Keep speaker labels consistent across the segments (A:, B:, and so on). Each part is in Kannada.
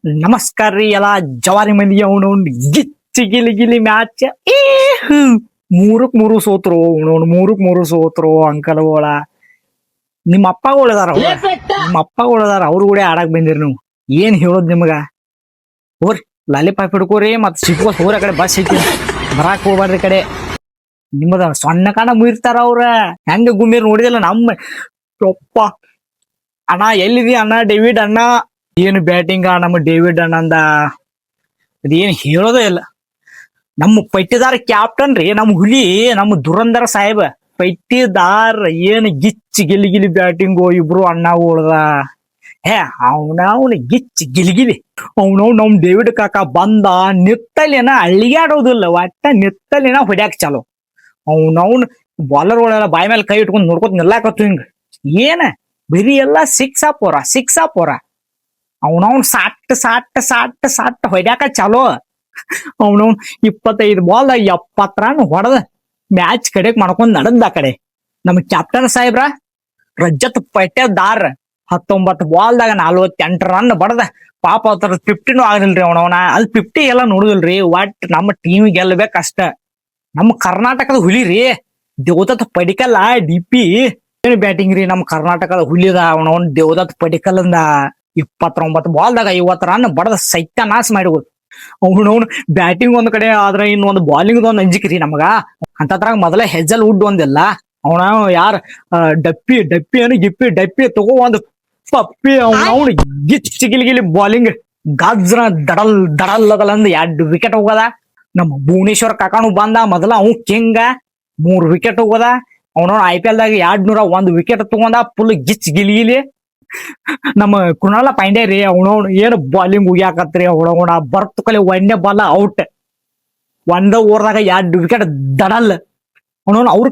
A: ನಮಸ್ಕಾರ ರೀ ಎಲ್ಲ ಜವಾರಿ ಮಂದಿ ಅವನವ್ನು ಗಿಚ್ಚಿ ಗಿಲಿ ಗಿಲಿ ಮ್ಯಾಚ್ ಮೂರಕ್ ಮೂರು ಸೋತ್ರು ಅವನವ್ನು ಮೂರಕ್ ಮೂರು ಸೋತ್ರು ಅಂಕಲ್ಗಳ ನಿಮ್ಮ ಅಪ್ಪಗಳು ಅದಾರ ನಿಮ್ಮ ಅಪ್ಪಗಳು ಅದಾರ ಅವ್ರು ಕೂಡ ಆಡಕ್ ಬಂದಿರಿ ನೀವು ಏನ್ ಹೇಳೋದ್ ನಿಮ್ಗ ಹೋರಿ ಲಾಲಿಪಾಪ್ ಹಿಡ್ಕೋರಿ ಮತ್ ಸಿಕ್ಕೋಸ್ ಹೋರ ಕಡೆ ಬಸ್ ಐತಿ ಬರಾಕ್ ಹೋಗ್ಬಾರ್ರಿ ಕಡೆ ನಿಮ್ಮದ ಸಣ್ಣ ಕಾಣ ಮುಗಿರ್ತಾರ ಅವ್ರ ಹೆಂಗ ಗುಮ್ಮಿರ್ ನೋಡಿದಿಲ್ಲ ನಮ್ಮ ಯಪ್ಪ ಅಣ್ಣ ಎಲ್ಲಿದಿ ಅಣ್ಣ ಡೇವಿಡ್ ಅಣ್ಣ ಏನು ಬ್ಯಾಟಿಂಗ್ ನಮ್ಮ ಡೇವಿಡ್ ಅಣ್ಣಂದ ಅದೇನ್ ಹೇಳೋದೇ ಇಲ್ಲ ನಮ್ಮ ಪೈಟಿದಾರ ಕ್ಯಾಪ್ಟನ್ ರೀ ನಮ್ಮ ಹುಲಿ ನಮ್ಮ ದುರಂದರ ಸಾಹೇಬ ಪೈಟಿದಾರ ಏನ್ ಗಿಚ್ಚಿ ಗಿಲಿ ಗಿಲಿ ಬ್ಯಾಟಿಂಗು ಇಬ್ರು ಅಣ್ಣ ಉಳ್ದ ಅವನ ಗಿಚ್ಚಿ ಗಿಲಿಗಿಲಿ ಅವನವ್ ನಮ್ ಡೇವಿಡ್ ಕಾಕ ಬಂದ ನಿತ್ತಲಿನ ಅಳ್ಳಿಗಾಡೋದಿಲ್ಲ ಒಟ್ಟ ನಿತ್ತಲಿನ ಹೊಡ್ಯಾಕ್ ಚಾಲು ಅವನವ್ನ ಬಾಲರ್ ಗಳೆಲ್ಲ ಬಾಯಿ ಮೇಲೆ ಕೈ ಇಟ್ಕೊಂಡ್ ನೋಡ್ಕೊತ ನಿಲ್ಲಾಕತ್ತು ಹಿಂಗ ಏನ ಬರೀ ಎಲ್ಲ ಸಿಕ್ಸ್ ಪೋರ ಅವನವ್ನ್ ಸಾಟ್ ಹೊಡ್ಯಾಕ ಚಾಲೋ ಅವನವ್ನ್ 25 ಬಾಲ್ದಾಗ 70 ರನ್ ಹೊಡೆದ ಮ್ಯಾಚ್ ಕಡೆಕ್ ಮಾಡ್ಕೊಂಡ್ ನಡೆದ ಆ ಕಡೆ ನಮ್ ಕ್ಯಾಪ್ಟನ್ ಸಾಹೇಬ್ರ ರಜತ್ ಪಟ್ಟೇದಾರ್ 19 ಬಾಲ್ದಾಗ 48 ರನ್ ಬಡದ ಪಾಪ ಅವ್ರ 50ನೂ ಆಗ್ಲಿಲ್ರಿ ಅವನವನ ಅದ್ 50 ಎಲ್ಲ ನೋಡುದಿಲ್ರಿ ಒಟ್ ನಮ್ಮ ಟೀಮ್ ಗೆಲ್ಬೇಕಷ್ಟ ನಮ್ಮ ಕರ್ನಾಟಕದ ಹುಲಿರಿ ದೇವದತ್ ಪಡಿಕಲ್ ಡಿಪಿ ಏನ್ ಬ್ಯಾಟಿಂಗ್ ರೀ ನಮ್ಮ ಕರ್ನಾಟಕದ ಹುಲಿದ ಅವನವನ್ ದೇವದತ್ ಪಡಿಕಲ್ ಅಂದ 29 ಬಾಲ್ದಾಗ 50 ರನ್ ಬಡದ ಸತ್ಯನಾಶ ಮಾಡಿಬೋದು ಅವ್ನವ್ನು ಬ್ಯಾಟಿಂಗ್ ಒಂದ್ ಕಡೆ ಆದ್ರ ಇನ್ನೊಂದು ಬಾಲಿಂಗ್ ಒಂದ್ ಅಂಜಿಕ್ರಿ ನಮಗ ಅಂತದ್ರಾಗ ಮೊದಲ ಹೆಜ್ಜಲ್ ವುಡ್ ಒಂದಿಲ್ಲ ಅವನ ಯಾರ ಡಪ್ಪಿ ಏನು ಡಪ್ಪಿ ತಗೋ ಒಂದು ಪಪ್ಪಿ ಅವ್ನು ಗಿಚ್ಚಿ ಗಿಲಿ ಬಾಲಿಂಗ್ ಗಜ್ರ ದಡಲ್ ಅಂದ್ 2 ವಿಕೆಟ್ ಹೋಗದ ನಮ್ಮ ಭುವನೇಶ್ವರ್ ಕಾಕಾನು ಬಂದ ಮೊದಲ ಅವ್ ಕಿಂಗ 3 ವಿಕೆಟ್ ಹೋಗದ ಅವನವ್ನ IPL ದಾಗ 201 ವಿಕೆಟ್ ತಗೊಂಡ ಫುಲ್ ಗಿಚ್ ಗಿಲಿ ನಮ್ಮ ಕುಣಾಲ ಪಾಂಡ್ಯ ರೀ ಅವನವ್ನು ಏನ್ ಬಾಲಿಂಗ್ ಉಗ್ಯಾಕತ್ರಿ ಅವನವನ ಬರ್ತ್ ಕಲೆ ಒಂದೇ ಬಾಲ್ ಔಟ್ ಒಂದ ಓವರ್ದಾಗ 2 ವಿಕೆಟ್ ದಡಲ್ ಅವನವ್ನು ಅವ್ರ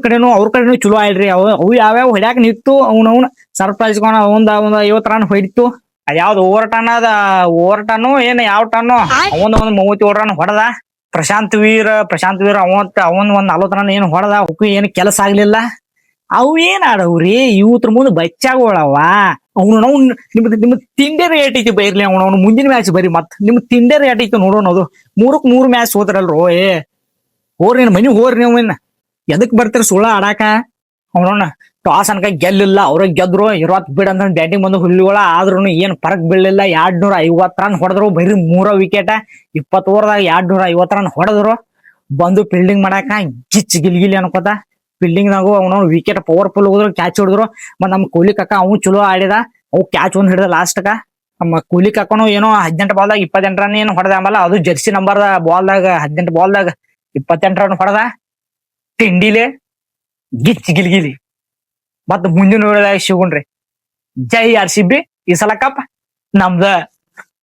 A: ಕಡೆನೂ ಚಲೋ ಆಯ್ಡ್ರಿ ಅವು ಯಾವ್ಯಾವ ಹೊಡ್ಯಾಕ ನಿಂತು ಅವನವ್ನ ಸರ್ಪ್ರೈಸ್ ಒಂದ್ 50 ರನ್ ಹೊಡಿತು ಅದ್ಯಾವ್ದು ಓವರ್ ಟನ್ ಏನ್ ಯಾವ ಟನ್ನು ಅವನ್ 37 ರನ್ ಹೊಡೆದ ಪ್ರಶಾಂತ್ ವೀರ್ ಅವನ್ ಒಂದ್ 40 ರನ್ ಏನ್ ಹೊಡೆದ ಅವಕ್ಕೂ ಏನ್ ಕೆಲಸ ಆಗ್ಲಿಲ್ಲ ಅವು ಏನ್ ಆಡವ್ರಿ ಇವತ್ರ ಮುಂದೆ ಬಚ್ಚಾಗೋಳವ ಅವ್ನು ನಿಮ್ದು ತಿಂಡೆ ರೇಟ್ ಐತಿ ಬೈರ್ಲಿ ಅವನು ಮುಂದಿನ ಮ್ಯಾಚ್ ಬರೀ ಮತ್ ನಿಮ್ ತಿಂಡೆ ರೇಟ್ ಐತಿ ನೋಡೋಣ ಅದು 3 ಮ್ಯಾಚ್ ಸೋತ್ರಲ್ರೋ ಹೋರಿ ಮನಿ ಹೋರಿ ನೀವು ಎದಕ್ ಬರ್ತೀರಿ ಸುಳ್ಳ ಆಡಾಕ ಅವನವ್ನ ಟಾಸ್ ಅನ್ಕ ಗೆಲ್ಲಿಲ್ಲ ಅವ್ರ ಗೆದ್ರು 20 ಬಿಡ್ ಅಂತ ಬ್ಯಾಟಿಂಗ್ ಬಂದು ಹುಲ್ಲಿಗಳ ಆದ್ರೂ ಏನ್ ಫರಕ್ ಬೀಳಲಿಲ್ಲ 250 ರನ್ ಹೊಡೆದ್ರು ಬರೀ 3 ವಿಕೆಟ್ 20 ಓವರ್ದಾಗ 250 ರನ್ ಹೊಡೆದ್ರು ಬಂದು ಫೀಲ್ಡಿಂಗ್ ಮಾಡಾಕ ಗಿಚ್ ಗಿಲ್ಗಿಲಿ ಅನ್ಕೋತ ಫೀಲ್ಡಿಂಗ್ ದಾಗು ಅವನವ್ನು ವಿಕೆಟ್ ಪವರ್ಫುಲ್ ಹೋದ್ರು ಕ್ಯಾಚ್ ಹೊಡೆದ್ರು ಮತ್ ನಮ್ ಕೊಹ್ಲಿ ಕಾಕ ಅವ್ನು ಚಲೋ ಆಡಿದ ಅವ್ ಕ್ಯಾಚ್ ಒಂದ್ ಹಿಡಿದ ಲಾಸ್ಟ್ಗ ನಮ್ಮ ಕೊಹ್ಲಿ ಕಾಕನು ಏನೋ 18 ಬಾಲ್ದಾಗ 28 ರನ್ ಏನು ಹೊಡೆದ ಆಮೇಲೆ ಅದು ಜರ್ಸಿ ನಂಬರ್ ಬಾಲ್ದಾಗ 18 ಬಾಲ್ದಾಗ 28 ರನ್ ಹೊಡೆದ ತಿಂಡಿಲೆ ಗಿಚ್ ಗಿಲ್ಗಿಲಿ ಮತ್ ಮುಂದಿನ ನೋಡಿದಾಗ ಸಿಗುಣ್ರಿ ಜೈ RCB ಈ ಸಲ ಕಪ್ ನಮ್ದ